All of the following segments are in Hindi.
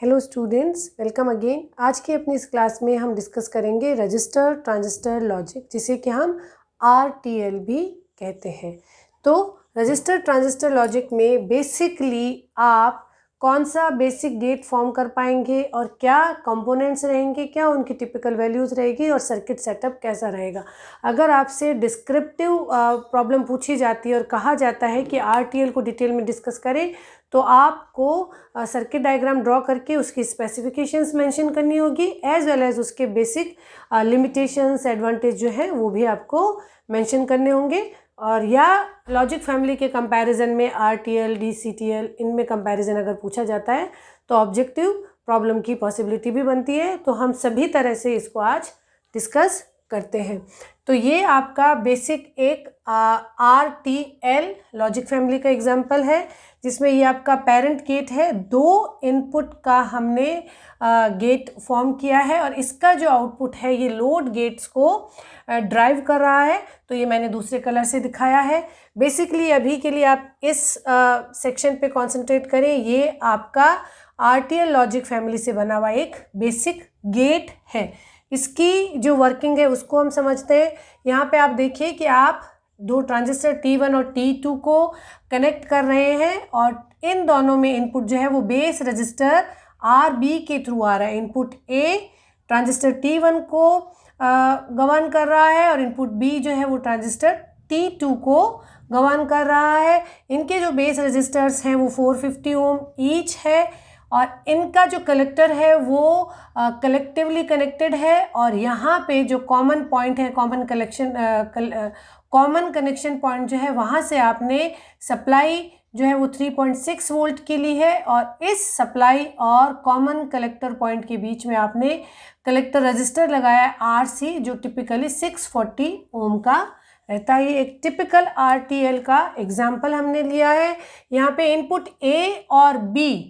Hello students, welcome again. आज की अपनी इस क्लास में हम डिस्कस करेंगे रजिस्टर ट्रांजिस्टर लॉजिक, जिसे कि हम RTL भी कहते हैं। तो रजिस्टर ट्रांजिस्टर लॉजिक में बेसिकली आप कौन सा बेसिक गेट फॉर्म कर पाएंगे और क्या कंपोनेंट्स रहेंगे, क्या उनकी टिपिकल वैल्यूज़ रहेगी और सर्किट सेटअप कैसा रहेगा। अगर आपसे डिस्क्रिप्टिव प्रॉब्लम पूछी जाती है और कहा जाता है कि RTL को डिटेल में डिस्कस करें, तो आपको सर्किट डायग्राम ड्रॉ करके उसकी स्पेसिफिकेशंस मेंशन करनी होगी, एज वेल एज उसके बेसिक लिमिटेशंस, एडवांटेज जो है वो भी आपको मेंशन करने होंगे। और या लॉजिक फैमिली के कंपैरिजन में RTL, DCTL, इनमें कंपैरिजन अगर पूछा जाता है तो ऑब्जेक्टिव प्रॉब्लम की पॉसिबिलिटी भी बनती है। तो हम सभी तरह से इसको आज डिस्कस करते हैं। तो ये आपका बेसिक एक RTL लॉजिक फैमिली का एग्जांपल है, जिसमें ये आपका पेरेंट गेट है। 2 इनपुट का हमने गेट फॉर्म किया है और इसका जो आउटपुट है ये लोड गेट्स को ड्राइव कर रहा है। तो ये मैंने दूसरे कलर से दिखाया है। बेसिकली अभी के लिए आप इस सेक्शन पे कंसंट्रेट करें। ये आपका RTL लॉजिक फैमिली से बना हुआ एक बेसिक गेट है। इसकी जो वर्किंग है उसको हम समझते हैं। यहाँ पे आप देखिए कि आप 2 ट्रांजिस्टर T1 और T2 को कनेक्ट कर रहे हैं और इन दोनों में इनपुट जो है वो बेस रजिस्टर RB के थ्रू आ रहा है। इनपुट A ट्रांजिस्टर T1 को गवर्न कर रहा है और इनपुट B जो है वो ट्रांजिस्टर T2 को गवर्न कर रहा है। इनके जो बेस रजिस्टर्स हैं वो 450 ओम ईच है और इनका जो कलेक्टर है वो कलेक्टिवली कनेक्टेड है। और यहाँ पे जो कॉमन पॉइंट है, कॉमन कनेक्शन पॉइंट जो है, वहाँ से आपने सप्लाई जो है वो 3.6 वोल्ट की ली है और इस सप्लाई और कॉमन कलेक्टर पॉइंट के बीच में आपने कलेक्टर रजिस्टर लगाया है RC, जो टिपिकली 640 ओम का रहता है। ये एक टिपिकल RTL का एग्जाम्पल हमने लिया है। यहाँ पे इनपुट A और B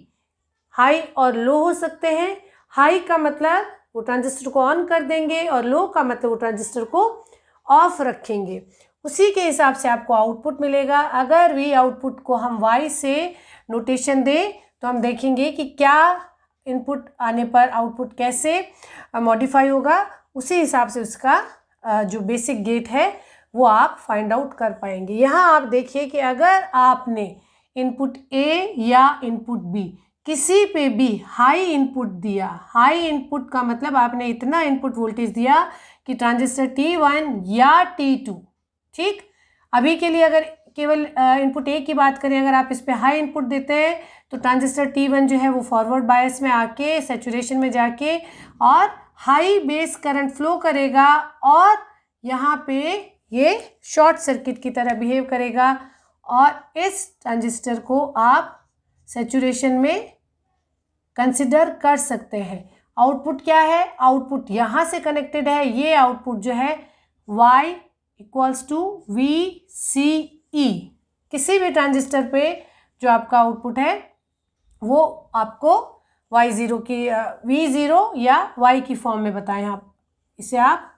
हाई और लो हो सकते हैं। हाई का मतलब वो ट्रांजिस्टर को ऑन कर देंगे और लो का मतलब वो ट्रांजिस्टर को ऑफ रखेंगे। उसी के हिसाब से आपको आउटपुट मिलेगा। अगर भी आउटपुट को हम Y से नोटेशन दें तो हम देखेंगे कि क्या इनपुट आने पर आउटपुट कैसे मॉडिफाई होगा। उसी हिसाब से उसका जो बेसिक गेट है वो आप फाइंड आउट कर पाएंगे। यहाँ आप देखिए कि अगर आपने इनपुट A या इनपुट B किसी पे भी हाई इनपुट दिया, हाई इनपुट का मतलब आपने इतना इनपुट वोल्टेज दिया कि ट्रांजिस्टर T1 या T2, ठीक। अभी के लिए अगर केवल इनपुट A की बात करें, अगर आप इस पे हाई इनपुट देते हैं तो ट्रांजिस्टर T1 जो है वो फॉरवर्ड बायस में आके सैचुरेशन में जाके और हाई बेस करंट फ्लो करेगा और यहाँ पे ये शॉर्ट सर्किट की तरह बिहेव करेगा और इस ट्रांजिस्टर को आप सैचुरेशन में कंसिडर कर सकते हैं। आउटपुट क्या है? आउटपुट यहाँ से कनेक्टेड है। ये आउटपुट जो है Y इक्वल्स टू VCE। किसी भी ट्रांजिस्टर पे जो आपका आउटपुट है वो आपको Y0 की V0 या Y की फॉर्म में बताएं आप, इसे आप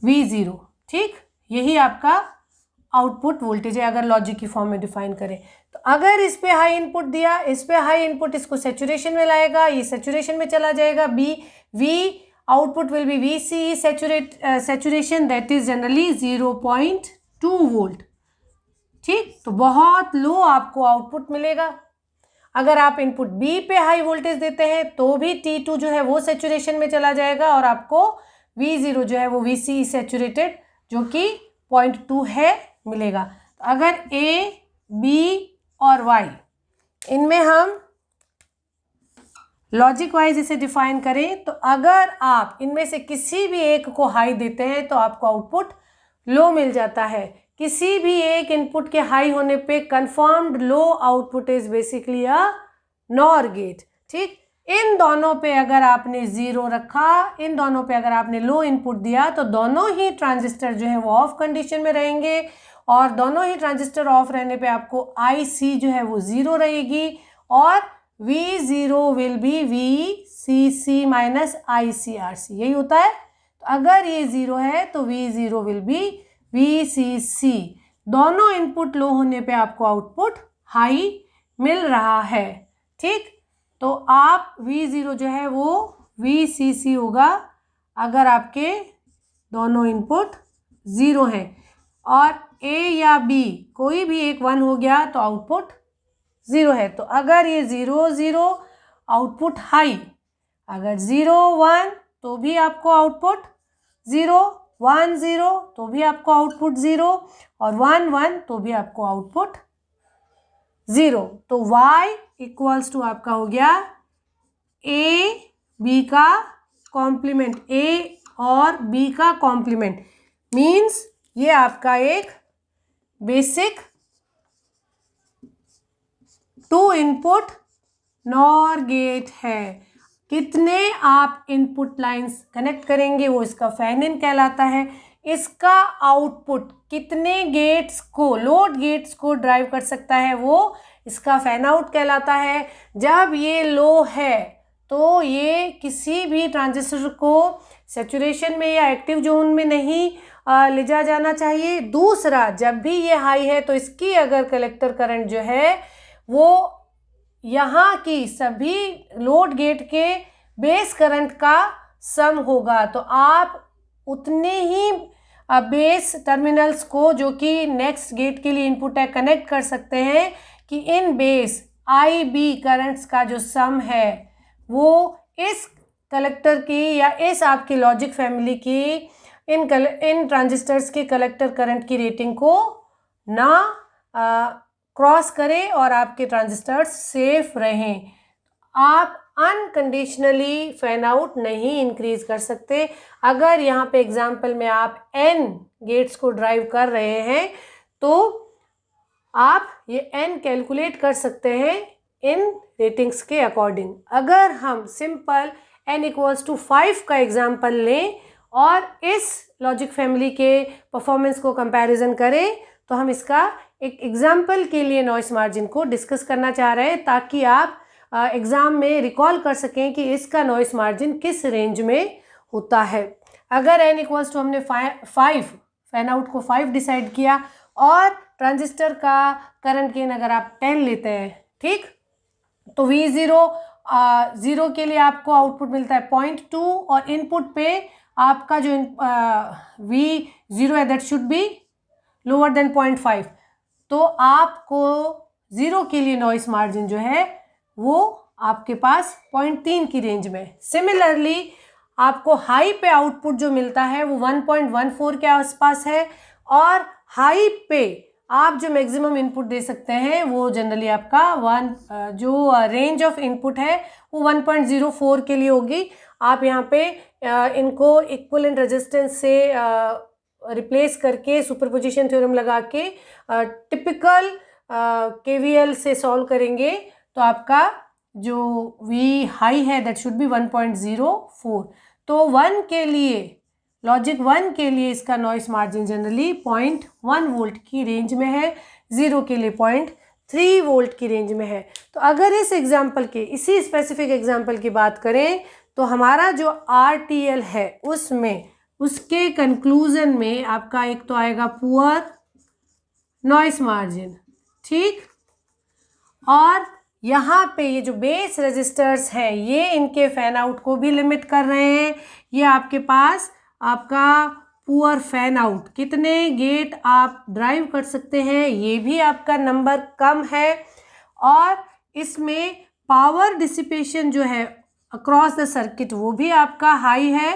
V0, ठीक। यही आपका आउटपुट वोल्टेज है अगर लॉजिक की फॉर्म में डिफाइन करें। तो अगर इस पे हाई इनपुट दिया, इस पे हाई इनपुट इसको सैचुरेशन में लाएगा, ये सैचुरेशन में चला जाएगा। V output will be VCE saturation, that is generally 0.2 volt, ठीक। तो बहुत लो आपको आउटपुट मिलेगा। अगर आप इनपुट B पे हाई वोल्टेज देते हैं तो भी T2 जो है वो सैचुरेशन में चला जाएगा और आपको V0 जो है वो VCE सैचुरेटेड जो कि 0.2 है मिलेगा। तो अगर A, B और Y इनमें हम लॉजिक वाइज इसे डिफाइन करें तो अगर आप इनमें से किसी भी एक को हाई देते हैं तो आपको आउटपुट लो मिल जाता है। किसी भी एक इनपुट के हाई होने पे confirmed low output is basically a NOR gate, ठीक। इन दोनों पे अगर आपने 0 रखा, इन दोनों पे अगर आपने लो इनपुट दिया तो दोनों ही ट्रांजिस्टर जो है वो ऑफ कंडीशन में रहेंगे और दोनों ही ट्रांजिस्टर ऑफ रहने पे आपको IC जो है वो 0 रहेगी और V0 will be VCC minus ICRC, यही होता है। तो अगर ये 0 है तो V0 विल बी VCC। दोनों इनपुट लो होने पे आपको आउटपुट हाई मिल रहा है, ठीक। तो आप V0 जो है वो VCC होगा अगर आपके दोनों इनपुट 0 हैं, और A या B कोई भी एक 1 हो गया तो आउटपुट 0 है। तो अगर ये 0 0 आउटपुट हाई, अगर 0 1 तो भी आपको आउटपुट 0, 1 0 तो भी आपको आउटपुट 0, और 1 1 तो भी आपको आउटपुट 0। तो y इक्वल्स टू आपका हो गया A B का कॉम्प्लीमेंट, A और B का कॉम्प्लीमेंट, मीन्स ये आपका एक बेसिक 2 इनपुट नॉर गेट है। कितने आप इनपुट लाइंस कनेक्ट करेंगे वो इसका फैन इन कहलाता है। इसका आउटपुट कितने गेट्स को, लोड गेट्स को ड्राइव कर सकता है वो इसका फैन आउट कहलाता है। जब ये लो है तो ये किसी भी ट्रांजिस्टर को सैचुरेशन में या एक्टिव जोन में नहीं ले जाना चाहिए। दूसरा, जब भी ये हाई है तो इसकी अगर कलेक्टर करंट जो है वो यहाँ की सभी लोड गेट के बेस करंट का सम होगा, तो आप उतने ही बेस टर्मिनल्स को जो कि नेक्स्ट गेट के लिए इनपुट है कनेक्ट कर सकते हैं कि इन बेस IB करंट्स का जो सम है वो इस कलेक्टर की या इस आपकी लॉजिक फैमिली की इन ट्रांजिस्टर्स के कलेक्टर करंट की रेटिंग को ना क्रॉस करे और आपके ट्रांजिस्टर्स सेफ रहें। आप अनकंडीशनली फैन आउट नहीं इंक्रीज कर सकते। अगर यहाँ पे एग्जाम्पल में आप n गेट्स को ड्राइव कर रहे हैं तो आप ये n कैलकुलेट कर सकते हैं इन रेटिंग्स के अकॉर्डिंग। अगर हम सिंपल n इक्वल्स टू 5 का एग्जाम्पल लें और इस लॉजिक फैमिली के परफॉर्मेंस को कंपैरिजन करें तो हम इसका एक एग्जाम्पल के लिए नॉइस मार्जिन को डिस्कस करना चाह रहे हैं ताकि आप एग्ज़ाम में रिकॉल कर सकें कि इसका नॉइस मार्जिन किस रेंज में होता है। अगर n इक्वल्स टू हमने 5 फैन आउट को 5 डिसाइड किया और ट्रांजिस्टर का करंट गेन अगर आप 10 लेते हैं, ठीक, तो V0 0 के लिए आपको आउटपुट मिलता है 0.2 और इनपुट पे आपका जो V0 है that should be lower than 0.5, तो आपको 0 के लिए नॉइस मार्जिन जो है वो आपके पास 0.3 की रेंज में। सिमिलरली आपको हाई पे आउटपुट जो मिलता है वो 1.14 के आसपास है, और हाई पे आप जो मैक्सिमम इनपुट दे सकते हैं वो जनरली आपका जो रेंज ऑफ इनपुट है वो 1.04 के लिए होगी। आप यहाँ पे इनको इक्विवेलेंट रेजिस्टेंस से रिप्लेस करके सुपरपोजिशन थ्योरम लगा के टिपिकल KVL से सॉल्व करेंगे तो आपका जो V हाई है दैट शुड बी 1.04। तो 1 के लिए, लॉजिक 1 के लिए इसका नॉइस मार्जिन जनरली 0.1 वोल्ट की रेंज में है, 0 के लिए 0.3 वोल्ट की रेंज में है। तो अगर इस एग्जाम्पल के, इसी स्पेसिफिक एग्जाम्पल की बात करें तो हमारा जो RTL है उसमें, उसके कंक्लूजन में आपका एक तो आएगा पुअर नॉइस मार्जिन, ठीक, और यहाँ पे ये जो बेस रजिस्टर्स हैं ये इनके फैन आउट को भी लिमिट कर रहे हैं। ये आपके पास आपका पुअर फैन आउट, कितने गेट आप ड्राइव कर सकते हैं ये भी आपका नंबर कम है, और इसमें पावर डिसिपेशन जो है अक्रॉस द सर्किट वो भी आपका हाई है।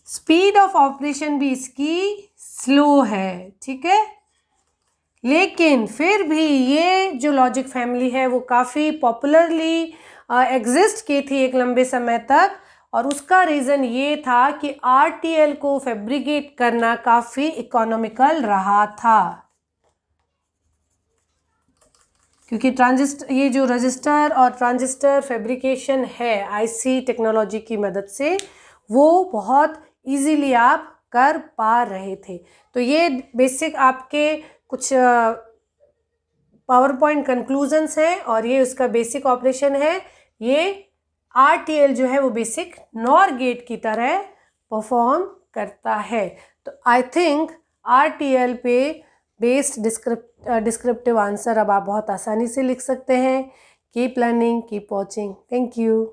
स्पीड ऑफ ऑपरेशन भी इसकी स्लो है, ठीक है, लेकिन फिर भी ये जो लॉजिक फैमिली है वो काफ़ी पॉपुलरली एग्जिस्ट की थी एक लंबे समय तक, और उसका रीज़न ये था कि RTL को फैब्रिकेट करना काफ़ी इकोनॉमिकल रहा था, क्योंकि ये जो रजिस्टर और ट्रांजिस्टर फैब्रिकेशन है IC टेक्नोलॉजी की मदद से वो बहुत इजीली आप कर पा रहे थे। तो ये बेसिक आपके कुछ पावर पॉइंट कंक्लूजन्स हैं और ये उसका बेसिक ऑपरेशन है। ये RTL जो है वो बेसिक नॉर गेट की तरह परफॉर्म करता है। तो आई थिंक RTL पे बेस्ड डिस्क्रिप्टिव आंसर अब आप बहुत आसानी से लिख सकते हैं। Keep learning, keep watching. Thank you.